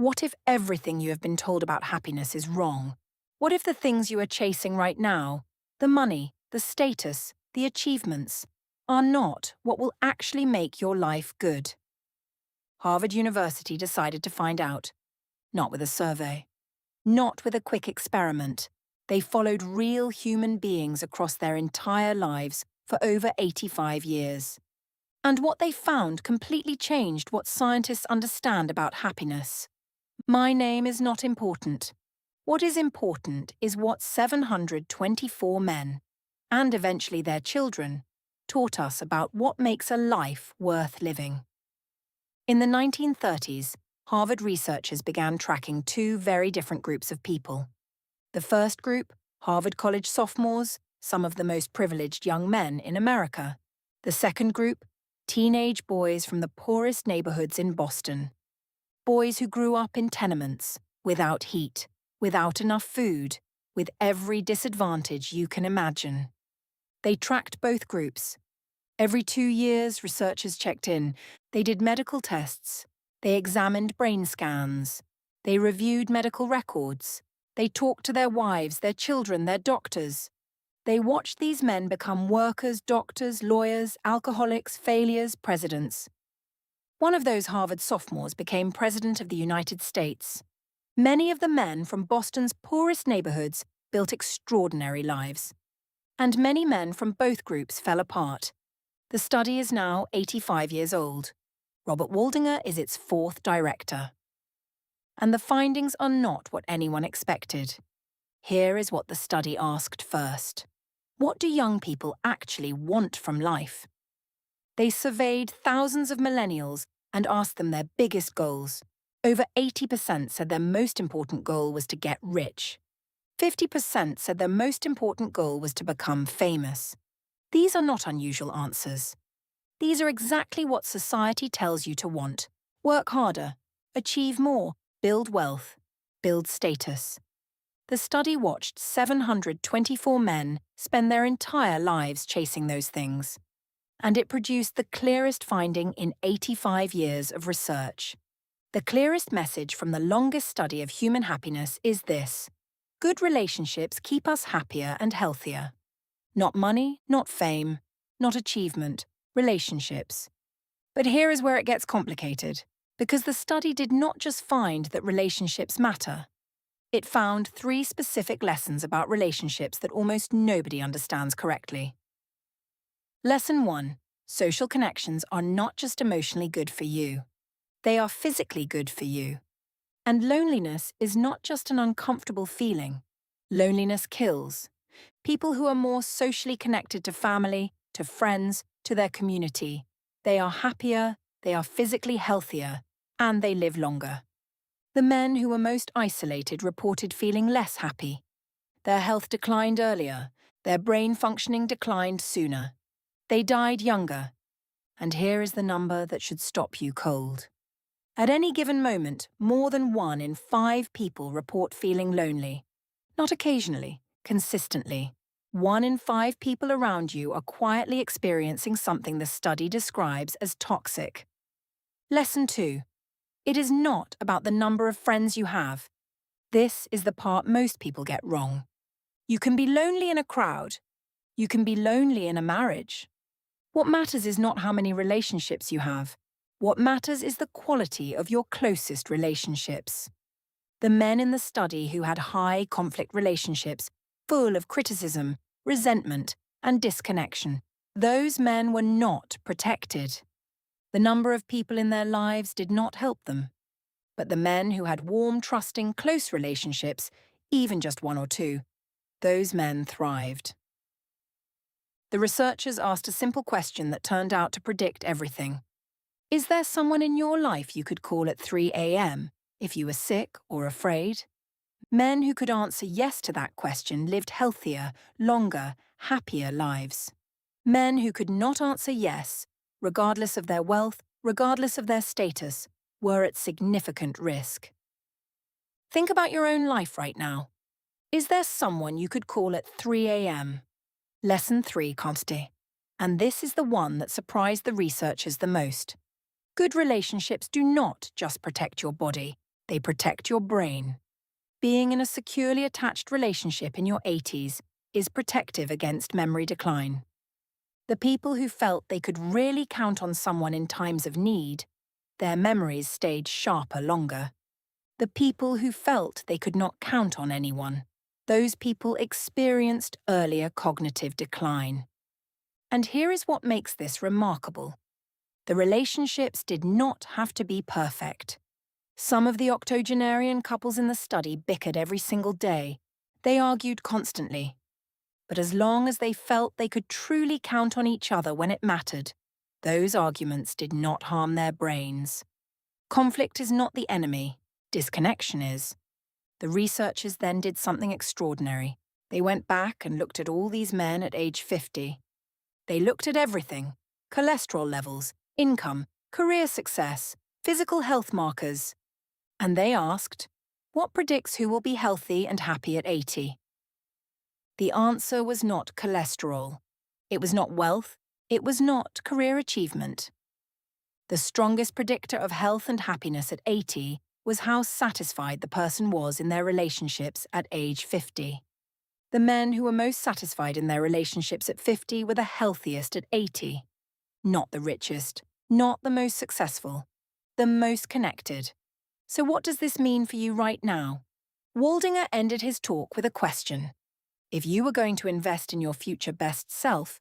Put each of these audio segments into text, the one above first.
What if everything you have been told about happiness is wrong? What if the things you are chasing right now, the money, the status, the achievements, are not what will actually make your life good? Harvard University decided to find out. Not with a survey. Not with a quick experiment. They followed real human beings across their entire lives for over 85 years. And what they found completely changed what scientists understand about happiness. My name is not important. What is important is what 724 men, and eventually their children, taught us about what makes a life worth living. In the 1930s, Harvard researchers began tracking two very different groups of people. The first group, Harvard College sophomores, some of the most privileged young men in America. The second group, teenage boys from the poorest neighborhoods in Boston. Boys who grew up in tenements, without heat, without enough food, with every disadvantage you can imagine. They tracked both groups. Every 2 years, researchers checked in. They did medical tests. They examined brain scans. They reviewed medical records. They talked to their wives, their children, their doctors. They watched these men become workers, doctors, lawyers, alcoholics, failures, presidents. One of those Harvard sophomores became President of the United States. Many of the men from Boston's poorest neighborhoods built extraordinary lives. And many men from both groups fell apart. The study is now 85 years old. Robert Waldinger is its fourth director. And the findings are not what anyone expected. Here is what the study asked first. What do young people actually want from life? They surveyed thousands of millennials and asked them their biggest goals. Over 80% said their most important goal was to get rich. 50% said their most important goal was to become famous. These are not unusual answers. These are exactly what society tells you to want. Work harder, achieve more, build wealth, build status. The study watched 724 men spend their entire lives chasing those things. And it produced the clearest finding in 85 years of research. The clearest message from the longest study of human happiness is this: good relationships keep us happier and healthier. Not money, not fame, not achievement, relationships. But here is where it gets complicated, because the study did not just find that relationships matter. It found 3 specific lessons about relationships that almost nobody understands correctly. Lesson 1. Social connections are not just emotionally good for you. They are physically good for you. And loneliness is not just an uncomfortable feeling. Loneliness kills. People who are more socially connected to family, to friends, to their community, they are happier, they are physically healthier, and they live longer. The men who were most isolated reported feeling less happy. Their health declined earlier, their brain functioning declined sooner. They died younger. And here is the number that should stop you cold. At any given moment, more than 1 in 5 people report feeling lonely. Not occasionally, consistently. 1 in 5 people around you are quietly experiencing something the study describes as toxic. Lesson 2. It is not about the number of friends you have. This is the part most people get wrong. You can be lonely in a crowd. You can be lonely in a marriage. What matters is not how many relationships you have. What matters is the quality of your closest relationships. The men in the study who had high conflict relationships, full of criticism, resentment, and disconnection, those men were not protected. The number of people in their lives did not help them. But the men who had warm, trusting, close relationships, even just 1 or 2, those men thrived. The researchers asked a simple question that turned out to predict everything. Is there someone in your life you could call at 3 a.m. if you were sick or afraid? Men who could answer yes to that question lived healthier, longer, happier lives. Men who could not answer yes, regardless of their wealth, regardless of their status, were at significant risk. Think about your own life right now. Is there someone you could call at 3 a.m.? Lesson 3, Consti. And this is the one that surprised the researchers the most. Good relationships do not just protect your body, They protect your brain. Being in a securely attached relationship in your 80s is protective against memory decline. The people who felt they could really count on someone in times of need, their memories stayed sharper longer. The people who felt they could not count on anyone, those people experienced earlier cognitive decline. And here is what makes this remarkable. The relationships did not have to be perfect. Some of the octogenarian couples in the study bickered every single day. They argued constantly. But as long as they felt they could truly count on each other when it mattered, those arguments did not harm their brains. Conflict is not the enemy, disconnection is. The researchers then did something extraordinary. They went back and looked at all these men at age 50. They looked at everything: cholesterol levels, income, career success, physical health markers. And they asked, what predicts who will be healthy and happy at 80? The answer was not cholesterol. It was not wealth. It was not career achievement. The strongest predictor of health and happiness at 80 was how satisfied the person was in their relationships at age 50. The men who were most satisfied in their relationships at 50 were the healthiest at 80. Not the richest, not the most successful, the most connected. So what does this mean for you right now? Waldinger ended his talk with a question. If you were going to invest in your future best self,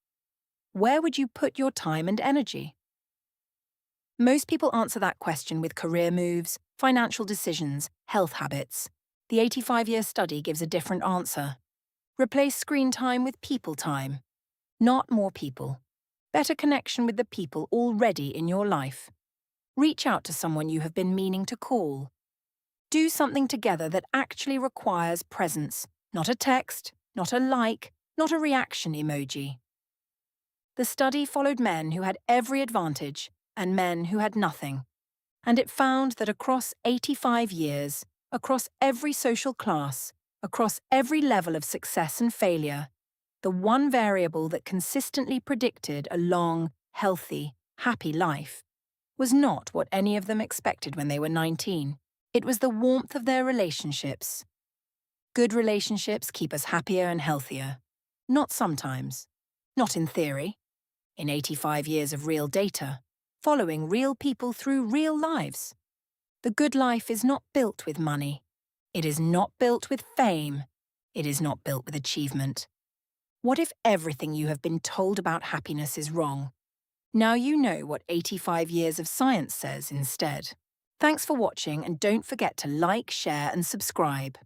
where would you put your time and energy? Most people answer that question with career moves, financial decisions, health habits. The 85-year study gives a different answer. Replace screen time with people time. Not more people. Better connection with the people already in your life. Reach out to someone you have been meaning to call. Do something together that actually requires presence, not a text, not a like, not a reaction emoji. The study followed men who had every advantage and men who had nothing, and it found that across 85 years, across every social class, across every level of success and failure, the one variable that consistently predicted a long, healthy, happy life was not what any of them expected when they were 19. It was the warmth of their relationships. Good relationships keep us happier and healthier. Not sometimes. Not in theory. In 85 years of real data, following real people through real lives. The good life is not built with money. It is not built with fame. It is not built with achievement. What if everything you have been told about happiness is wrong? Now you know what 85 years of science says instead. Thanks for watching, and don't forget to like, share and subscribe.